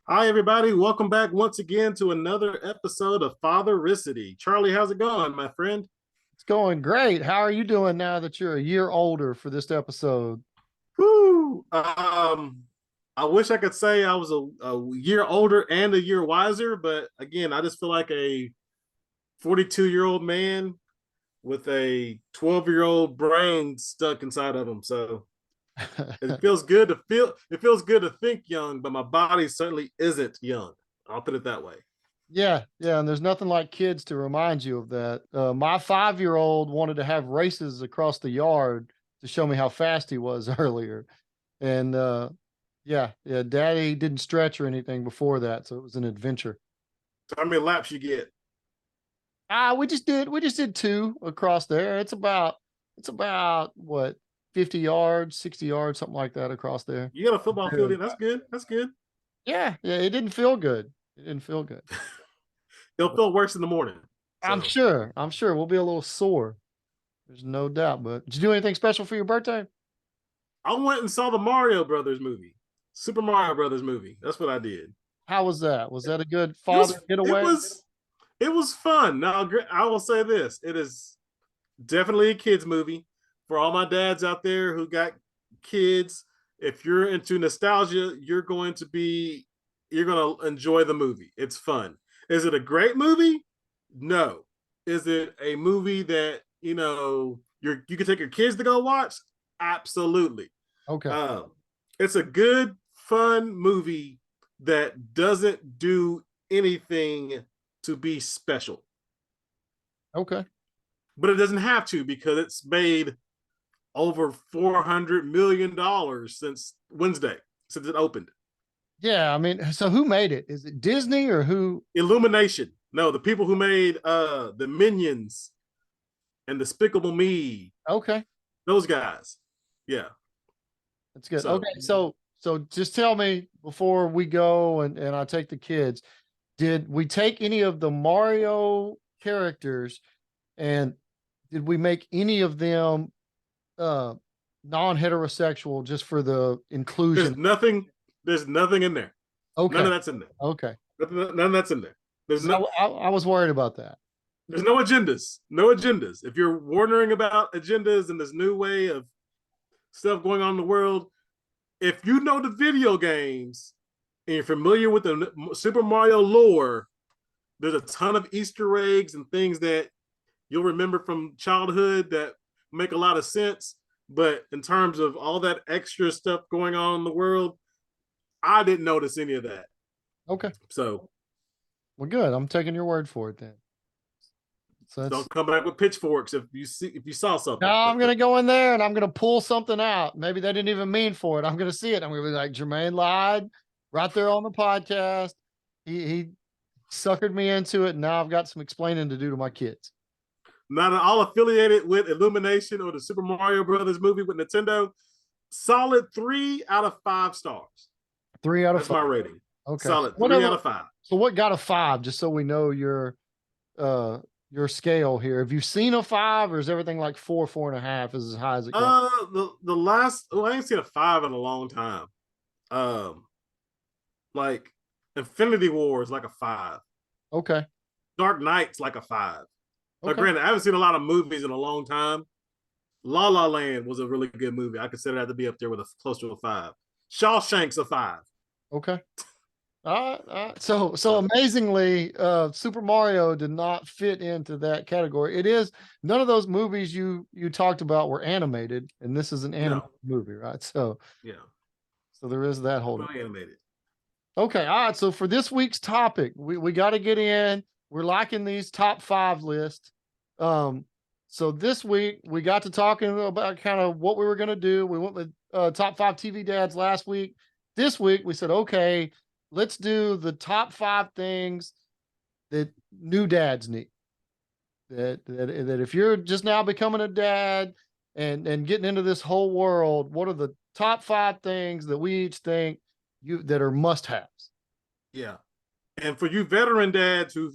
Hi, everybody. Welcome back once again to another episode of Fathericity. Charlie, how's it going, my friend? It's going great. How are you doing now that you're a year older for this episode? Woo! I wish I could say I was a year older and a year wiser, but again, I just feel like a 42-year-old man with a 12-year-old brain stuck inside of him. So it feels good to feel. It feels good to think young, but my body certainly isn't young. I'll put it that way. Yeah, and there's nothing like kids to remind you of that. My 5-year-old wanted to have races across the yard to show me how fast he was earlier, and yeah, Daddy didn't stretch or anything before that, so it was an adventure. So how many laps you get? We just did two across there. It's about what 50 yards, 60 yards, something like that across there. You got a football field Barely. in. That's good. That's good. Yeah, it didn't feel good. It didn't feel good. It'll feel worse in the morning. I'm So sure. I'm sure we'll be a little sore. There's no doubt. But did you do anything special for your birthday? I went and saw the Mario Brothers movie, Super Mario Brothers movie. That's what I did. How was that? Was that a good It father was it getaway? was it was fun. Now I will say this: it is definitely a kids movie for all my dads out there who got kids. If you're into nostalgia, you're going to enjoy the movie. It's fun. Is it a great movie? No. Is it a movie that you can take your kids to go watch? Absolutely. Okay. Um, it's a good, fun movie that doesn't do anything to be special, Okay. but it doesn't have to because it's made over $400 million since Wednesday, since it opened. Yeah, I mean, so who made it? Is it Disney or who? Illumination. No, the people who made the Minions and Despicable Me, Okay. those guys. Yeah. That's good. So Okay. So just tell me before we go and I take the kids, did we take any of the Mario characters and did we make any of them uh non-heterosexual just for the there's inclusion? nothing. There's nothing in there. None Okay. of that's in there. Okay. None of that's in there. There's 'Cause no. I was worried about that. There's no agendas. No agendas. If you're wondering about agendas and this new way of stuff going on in the world, if you know the video games and you're familiar with the Super Mario lore, there's a ton of Easter eggs and things that you'll remember from childhood that make a lot of sense. But in terms of all that extra stuff going on in the world, I didn't notice any of that. Okay. So Well, good. I'm taking your word for it then. So that's don't come back with pitchforks if you saw something. now I'm But gonna go in there and I'm gonna pull something out. Maybe they didn't even mean for it. I'm gonna see it. I'm gonna be like, Jermaine lied right there on the podcast. He suckered me into it. And now I've got some explaining to do to my kids. not at all affiliated with Illumination or the Super Mario Brothers movie with Nintendo. Solid 3 out of 5 stars. 3 out of That's five. my rating. Okay. Solid three out Whatever. of five. So what got a five? Just so we know your scale here. Have you seen a five, or is everything like 4.5 is as high as it got? The last I ain't seen a 5 in a long time. Um, like Infinity War is like a 5. Okay. Dark Knight's like a 5. Now, Okay. granted, I haven't seen a lot of movies in a long time. La La Land was a really good movie. I consider that to be up there with a close to a 5. Shawshank's a 5. Okay. So So amazingly, Super Mario did not fit into that category. It is none of those movies you talked about were animated, and this is an animated no, movie, right? yeah, So there is that hold up. definitely animated. Okay, all right. So for this week's topic, we got to get in. We're liking these top five lists. Um, so this week we got to talking about kind of what we were going to do. We went with top five TV dads last week. This week we said, okay, let's do the top five things that new dads need. That if you're just now becoming a dad and getting into this whole world, what are the top five things that we each think you that are must haves? Yeah, and for you veteran dads who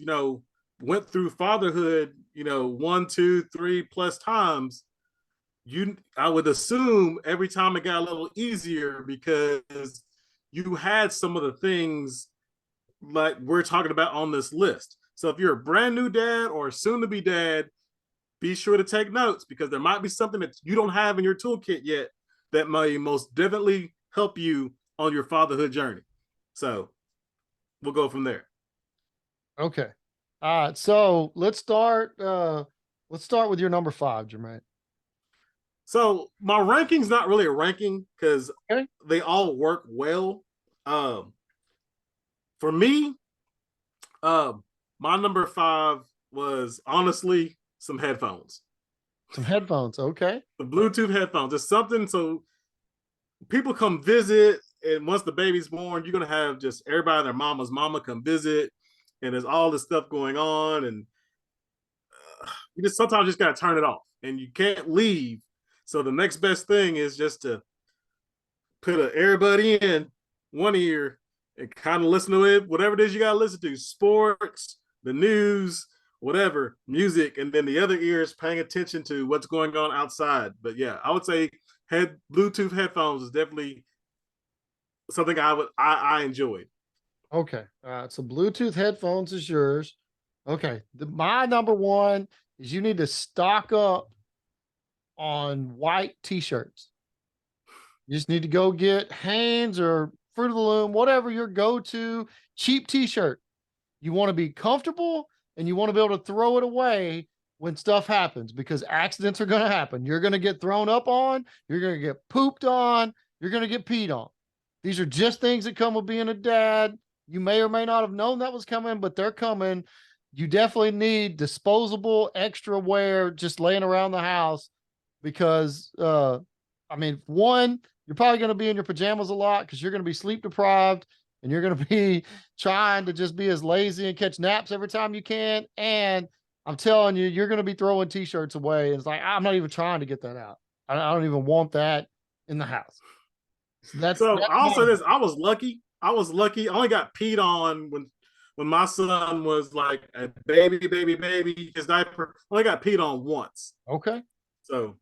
went through fatherhood, 1, 2, 3+ times, I would assume every time it got a little easier because you had some of the things like we're talking about on this list. So if you're a brand new dad or soon to be dad, be sure to take notes because there might be something that you don't have in your toolkit yet that may most definitely help you on your fatherhood journey. So we'll go from there. Okay. All right. So let's start. Let's start with your number 5, Jermaine. So my ranking's not really a ranking because Okay. they all work well. Um, for me, my number 5 was honestly some headphones. Some headphones. Okay. The Bluetooth headphones. It's something so people come visit, and once the baby's born, you're gonna have just everybody and their mama's mama come visit, and there's all this stuff going on, and you just sometimes just gotta turn it off, and you can't leave. So the next best thing is just to put an earbud in one ear and kind of listen to it, whatever it is you gotta listen to, sports, the news, whatever, music, and then the other ear is paying attention to what's going on outside. But yeah, I would say Bluetooth headphones is definitely something I enjoyed. Okay. All right. So Bluetooth headphones is yours. Okay. My number 1 is you need to stock up on white t-shirts. You just need to go get Hanes or Fruit of the Loom, whatever your go-to cheap t-shirt. You want to be comfortable and you want to be able to throw it away when stuff happens because accidents are going to happen. You're going to get thrown up on, you're going to get pooped on, you're going to get peed on. These are just things that come with being a dad. You may or may not have known that was coming, but they're coming. You definitely need disposable extra wear just laying around the house because, I mean, one, you're probably going to be in your pajamas a lot because you're going to be sleep deprived and you're going to be trying to just be as lazy and catch naps every time you can. And I'm telling you, you're going to be throwing t-shirts away. It's like, I'm not even trying to get that out. I don't even want that in the house. So that's So I'll my, say this: I was lucky. I was lucky. I only got peed on when my son was like a baby. His diaper I only got peed on once. okay. So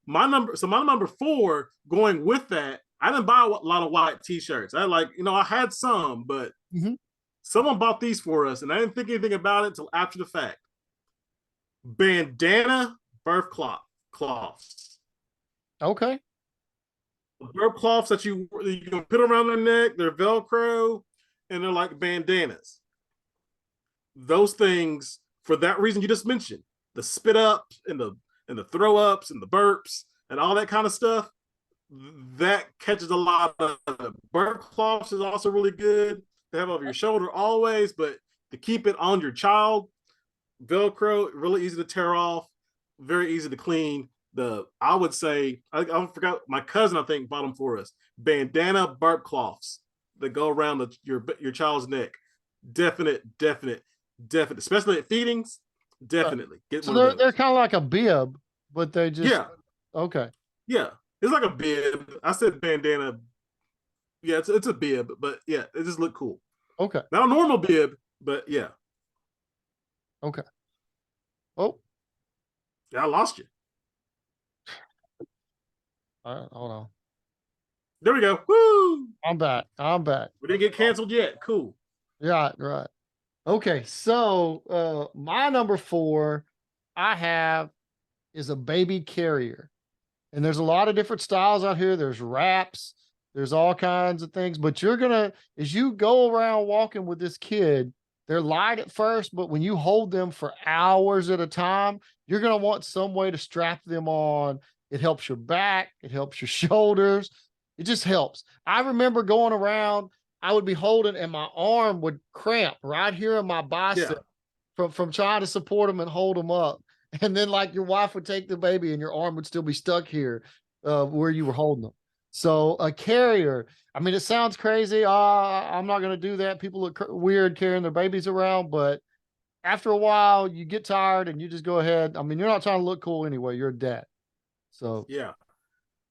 my number 4 going with that. I didn't buy a lot of white t-shirts. I had some, but Mhm. someone bought these for us, and I didn't think anything about it until after the fact. Bandana birth cloths. Okay. Birth cloths that you can put around their neck. They're Velcro, and they're like bandanas. Those things, for that reason you just mentioned, the spit ups and the throw ups and the burps and all that kind of stuff, that catches a lot of birth cloths is also really good to have over your shoulder always, but to keep it on your child, Velcro, really easy to tear off, very easy to clean. I would say I forgot my cousin I think bought them for us. Bandana burp cloths that go around your child's neck. Definite, especially at feedings. Definitely get So one of they're those. kind of like a bib, but they just Yeah, okay. yeah. It's like a bib. I said bandana. Yeah, it's a bib, but yeah, it just looked cool. Okay. Not a normal bib, but yeah. Okay. Oh, Yeah, I lost you. hold on. There we go. Woo! I'm back. I'm back. We didn't get canceled yet. Cool. Yeah, right. Okay, so my number 4 I have is a baby carrier. And there's a lot of different styles out here. There's wraps, there's all kinds of things, but you're gonna, as you go around walking with this kid, they're light at first, but when you hold them for hours at a time, you're gonna want some way to strap them on. It helps your back, it helps your shoulders, it just helps. I remember going around, I would be holding and my arm would cramp right here in my Yeah. bicep from trying to support them and hold them up. And then like your wife would take the baby and your arm would still be stuck here where you were holding them. So a carrier, I mean, it sounds crazy. I'm not going to do that. People look weird carrying their babies around, but after a while you get tired and you just go ahead. I mean, you're not trying to look cool anyway. You're a dad. So Yeah.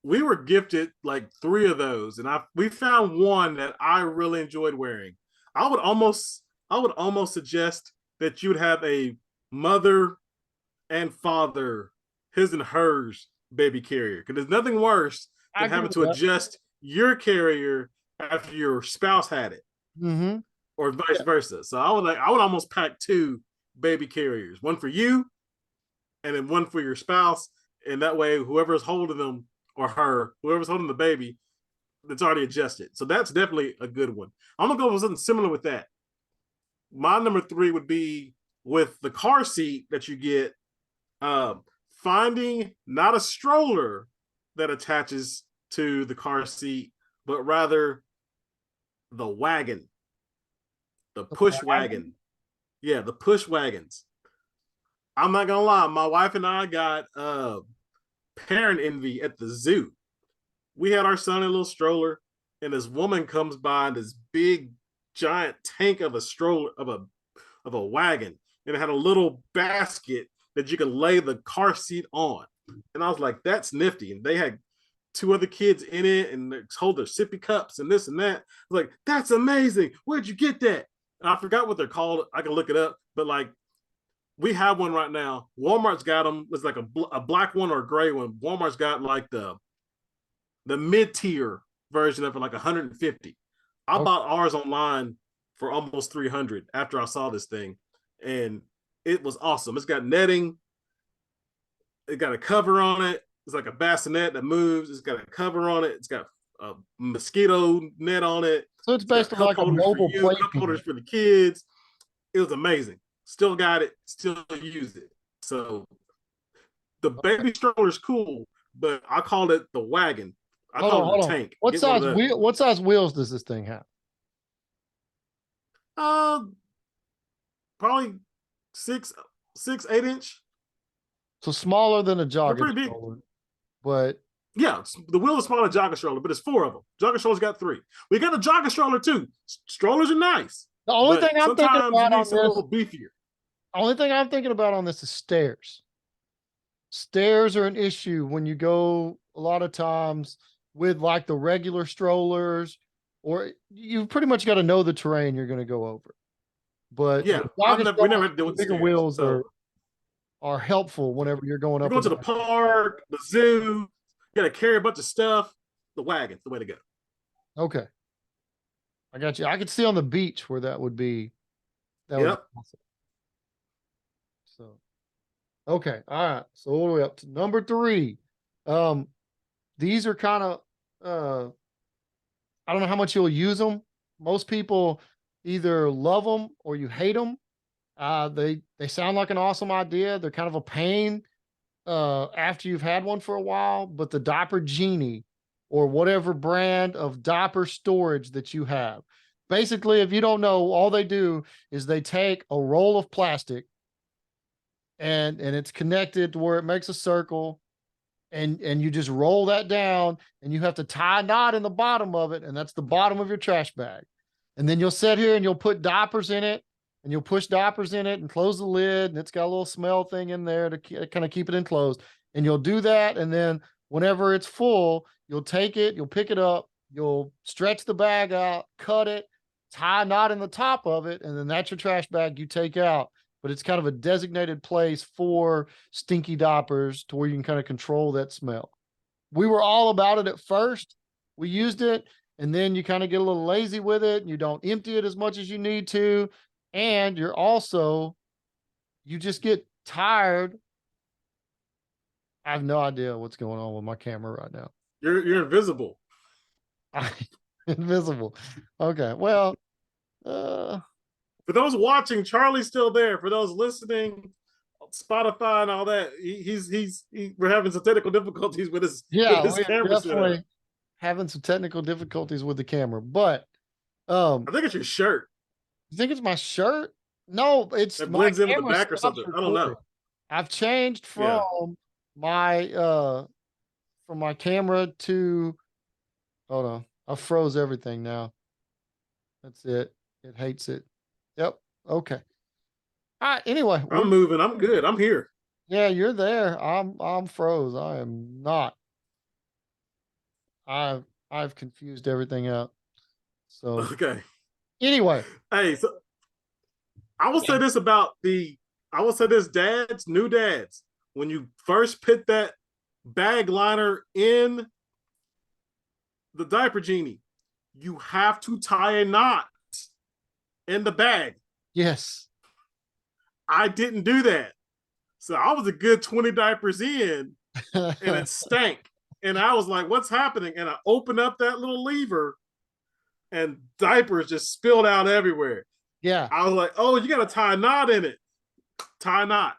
We were gifted like 3 of those, and we found one that I really enjoyed wearing. I would almost suggest that you'd have a mother and father, his and hers baby carrier. Because there's nothing worse I than agree having with to that. adjust your carrier after your spouse had it. Mm-hmm. or vice versa. So I would almost pack two baby carriers, one for you and then one for your spouse. And that way, whoever's holding them or her, whoever's holding the baby, it's already adjusted. So that's definitely a good one. I'm gonna go with something similar with that. My number three would be with the car seat that you get, finding not a stroller that attaches to the car seat, but rather the wagon, the push wagon. Yeah, the push wagons. I'm not gonna lie, my wife and I got parent envy at the zoo. We had our son in a little stroller, and this woman comes by in this big giant tank of a stroller of a wagon, and it had a little basket that you could lay the car seat on. And I was like, that's nifty. And they had two other kids in it and they hold their sippy cups and this and that. I was like, that's amazing. Where'd you get that? And I forgot what they're called. I can look it up, but like we have one right now. Walmart's got them. It's like a black one or a gray one. Walmart's got like the mid-tier version of it, like 150. I bought ours online for almost 300 after I saw this thing, and it was awesome. It's got netting. It got a cover on it. It's like a bassinet that moves. It's got a cover on it. It's got a mosquito net on it. So it's basically like a mobile plate. Cup holders for the kids. It was amazing. Still got it. Still use it. So the baby stroller is cool, but I called it the wagon. I call it the tank. What size wheels does this thing have? Probably 8 inch. So smaller than a jogger stroller, but yeah, the wheel is smaller than jogger stroller, but it's 4 of them. Jogger stroller's got 3. We got a jogger stroller too. Strollers are nice. The only thing I'm thinking about on this, a little beefier. The only thing I'm thinking about on this is stairs. Stairs are an issue when you go a lot of times with like the regular strollers, or you pretty much got to know the terrain you're going to go over. But yeah, we never had to do it. Bigger wheels are helpful whenever you're going up. You're going to the park, the zoo. You got to carry a bunch of stuff. The wagon's the way to go. Okay, I got you. I could see on the beach where that would be. That would be awesome. So, okay, all right. So all the way up to number 3. These are kind of I don't know how much you'll use them. Most people either love them or you hate them. They sound like an awesome idea. They're kind of a pain after you've had one for a while, but the Diaper Genie or whatever brand of diaper storage that you have. Basically, if you don't know, all they do is they take a roll of plastic and it's connected to where it makes a circle, and you just roll that down, and you have to tie a knot in the bottom of it, and that's the bottom of your trash bag. And then you'll sit here and you'll put diapers in it, and you'll push diapers in it and close the lid, and it's got a little smell thing in there to kind of keep it enclosed. And you'll do that, and then whenever it's full, you'll take it, you'll pick it up, you'll stretch the bag out, cut it, tie a knot in the top of it, and then that's your trash bag you take out. But it's kind of a designated place for stinky diapers to where you can kind of control that smell. We were all about it at first. We used it, and then you kind of get a little lazy with it, and you don't empty it as much as you need to. And you just get tired. I have no idea what's going on with my camera right now. You're invisible. Invisible. Okay. Well, for those watching, Charlie's still there. For those listening, Spotify and all that, we're having some technical difficulties with his camera. Definitely having some technical difficulties with the camera, but I think it's your shirt. You think it's my shirt? No, it's it blends in with the back or something. I don't know. I've changed from my camera to, hold on. I froze everything now. That's it. It hates it. Yep. Okay. All right. Anyway, I'm moving. I'm good. I'm here. Yeah, you're there. I'm froze. I am not. I've confused everything out. So okay. Anyway. Hey, so I will say this about new dads. When you first put that bag liner in the Diaper Genie, you have to tie a knot in the bag. Yes. I didn't do that. So I was a good 20 diapers in and it stank. And I was like, what's happening? And I opened up that little lever and diapers just spilled out everywhere. Yeah. I was like, oh, you got to tie a knot in it. Tie a knot.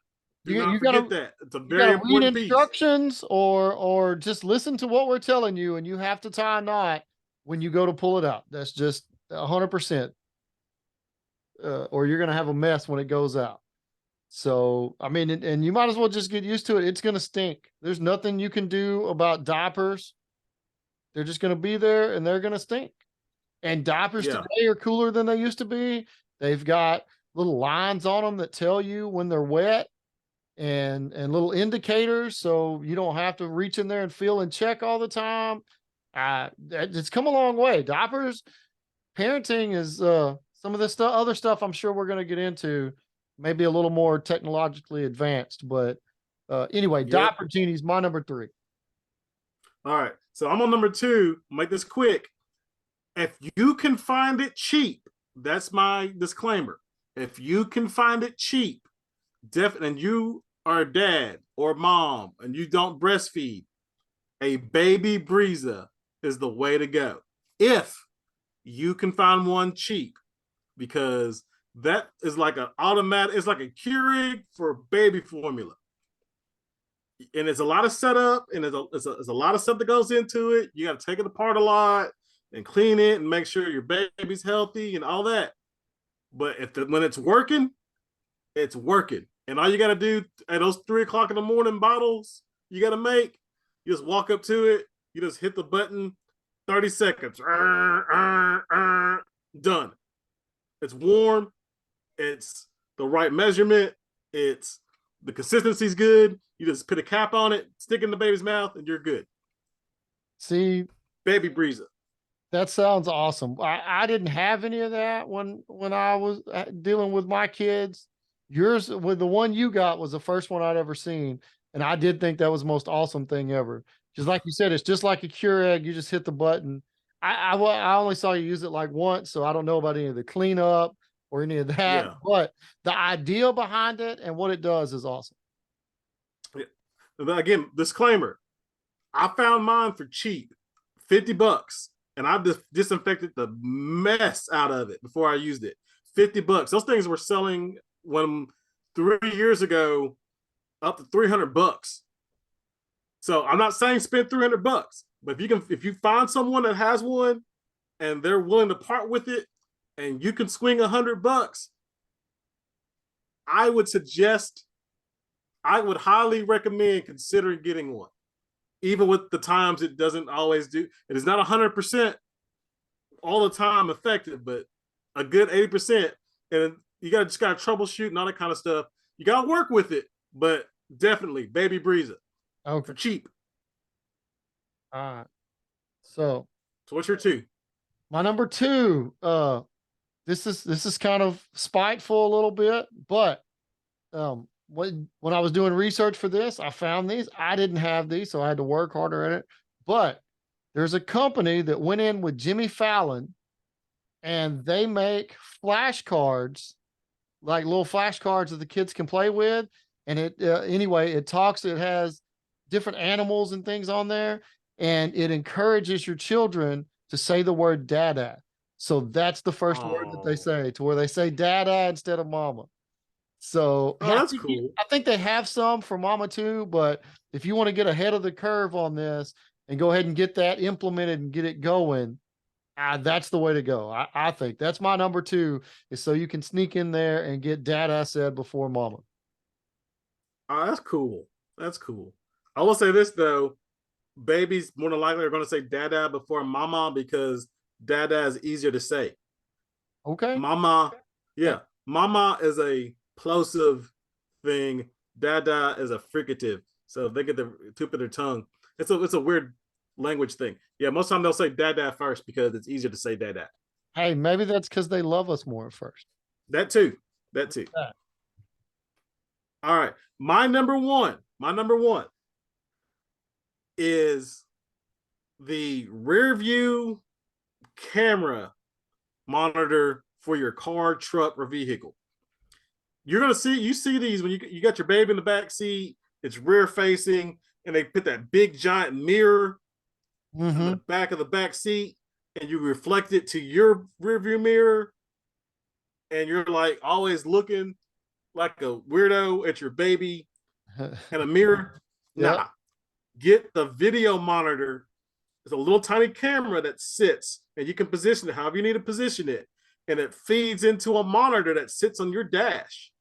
Do not forget that. It's a You very gotta read important piece. instructions or just listen to what we're telling you, and you have to tie a knot when you go to pull it out. That's just 100%. Or you're gonna have a mess when it goes out. So I mean, and you might as well just get used to it. It's gonna stink. There's nothing you can do about diapers. They're just gonna be there and they're gonna stink. And diapers Yeah. today are cooler than they used to be. They've got little lines on them that tell you when they're wet and little indicators, so you don't have to reach in there and feel and check all the time. It's come a long way. Diapers, parenting is some of this stuff, other stuff I'm sure we're going to get into, maybe a little more technologically advanced. But anyway, Yep. Diaper Genie's my number 3. All right. So I'm on number 2. Make this quick. If you can find it cheap, that's my disclaimer. If you can find it cheap, and you are a dad or mom and you don't breastfeed, a Baby Breeza is the way to go. If you can find one cheap, because that is like an automatic, it's like a Keurig for baby formula. And it's a lot of setup and it's a lot of stuff that goes into it. You got to take it apart a lot and clean it and make sure your baby's healthy and all that. But when it's working, it's working. And all you got to do at those 3:00 in the morning bottles you got to make, you just walk up to it, you just hit the button, 30 seconds, done. It's warm. It's the right measurement. It's the consistency's good. You just put a cap on it, stick it in the baby's mouth, and you're good. See, Baby Breeza. that sounds awesome. I didn't have any of that when I was dealing with my kids. Yours, with the one you got, was the first one I'd ever seen, and I did think that was the most awesome thing ever. Just like you said, it's just like a Keurig. You just hit the button. I only saw you use it like once, so I don't know about any of the cleanup or any of that. Yeah. But the idea behind it and what it does is awesome. Yeah. Again, disclaimer: I found mine for cheap, $50, and I disinfected the mess out of it before I used it. $50. Those things were selling when 3 years ago up to $300. So I'm not saying spend $300, but if you find someone that has one and they're willing to part with it, and you can swing $100, I would highly recommend considering getting one. Even with the times it doesn't always do, it is not 100% all the time effective, but a good 80%. And you just gotta troubleshoot and all that kind of stuff. You gotta work with it, but definitely Baby Breeza. Okay. For cheap. All right. So what's your 2? my number 2, this is kind of spiteful a little bit, but when I was doing research for this, I found these. I didn't have these, so I had to work harder at it. But there's a company that went in with Jimmy Fallon, and they make flashcards, like little flashcards that the kids can play with. And it anyway, it has different animals and things on there, and it encourages your children to say the word dada. So that's the first word that they say, to where they say dada instead of mama. So that's cool. I think they have some for mama too, but if you want to get ahead of the curve on this and go ahead and get that implemented and get it going, that's the way to go. I think that's my number 2, is so you can sneak in there and get dada said before mama. Oh, that's cool. That's cool. I will say this though, babies more than likely are going to say dada before mama because dada is easier to say. Okay. Mama, yeah. Mama is a plosive thing. Dada is a fricative. So if they get the tip of their tongue, it's a weird language thing. Yeah, most of the time they'll say dada first because it's easier to say dada. Hey, maybe that's because they love us more at first. That too. Yeah. All right. My number one is the rear view camera monitor for your car, truck, or vehicle. You're gonna you see these when you got your baby in the back seat, it's rear facing, and they put that big giant mirror in the back of the back seat, and you reflect it to your rear view mirror, and you're like always looking like a weirdo at your baby in a mirror. Yep. Nah, get the video monitor. It's a little tiny camera that sits, and you can position it however you need to position it, and it feeds into a monitor that sits on your dash,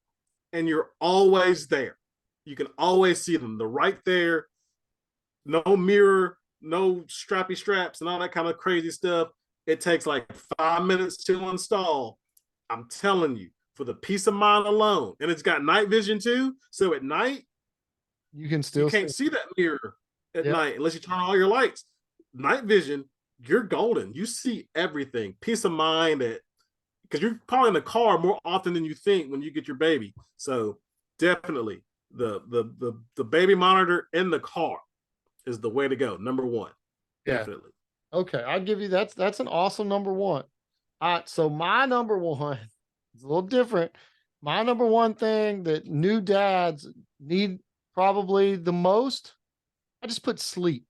and you're always there. You can always see them. They're right there. No mirror, no strappy straps, and all that kind of crazy stuff. It takes like 5 minutes to install. I'm telling you, for the peace of mind alone, and it's got night vision too. So at night, you can still can't see that mirror at night unless you turn on all your lights. Night vision, you're golden. You see everything. Peace of mind that because you're probably in the car more often than you think when you get your baby. So definitely the baby monitor in the car is the way to go. Number one. Definitely. Okay, I'll give you that's an awesome number one. All right, so my number one is a little different. My number one thing that new dads need probably the most, I just put sleep.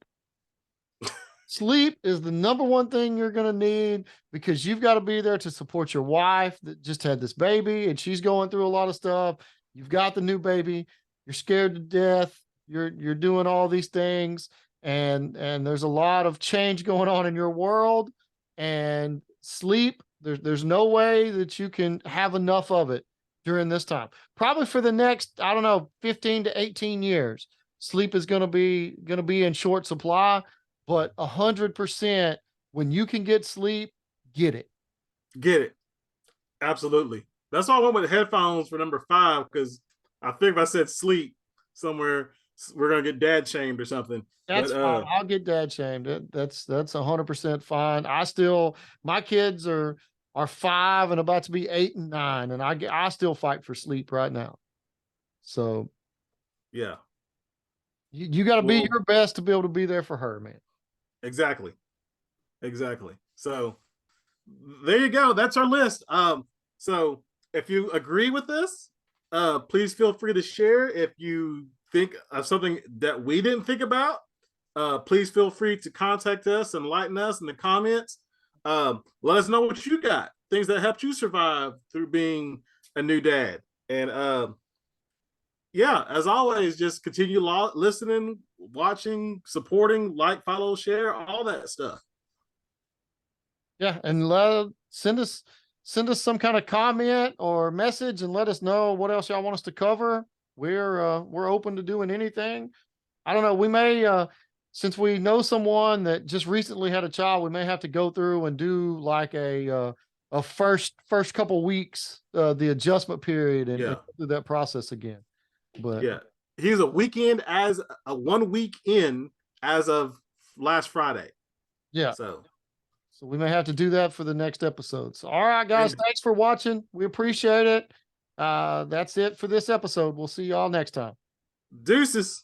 Sleep is the number one thing you're going to need because you've got to be there to support your wife that just had this baby and she's going through a lot of stuff. You've got the new baby. You're scared to death. You're doing all these things and there's a lot of change going on in your world and sleep. There's no way that you can have enough of it during this time. Probably for the next, I don't know, 15 to 18 years, sleep is going to be in short supply. But 100%, when you can get sleep, get it. Get it. Absolutely. That's why I went with headphones for number 5, because I think if I said sleep somewhere, we're gonna get dad shamed or something. That's fine. I'll get dad shamed. That's 100% fine. My kids are 5 and about to be 8 and 9, and I still fight for sleep right now. So yeah, you got to be your best to be able to be there for her, man. Exactly. So there you go. That's our list. So if you agree with this, please feel free to share. If you think of something that we didn't think about, please feel free to contact us and enlighten us in the comments. Let us know what you got, things that helped you survive through being a new dad. And yeah, as always, just continue listening, watching, supporting, like, follow, share, all that stuff. Yeah, and send us some kind of comment or message and let us know what else y'all want us to cover. We're open to doing anything. I don't know. We may since we know someone that just recently had a child, we may have to go through and do like a first couple weeks the adjustment period and do that process again. But yeah, he's a 1 week in as of last Friday. Yeah. So we may have to do that for the next episode. So, all right, guys, thanks for watching. We appreciate it. That's it for this episode. We'll see y'all next time. Deuces.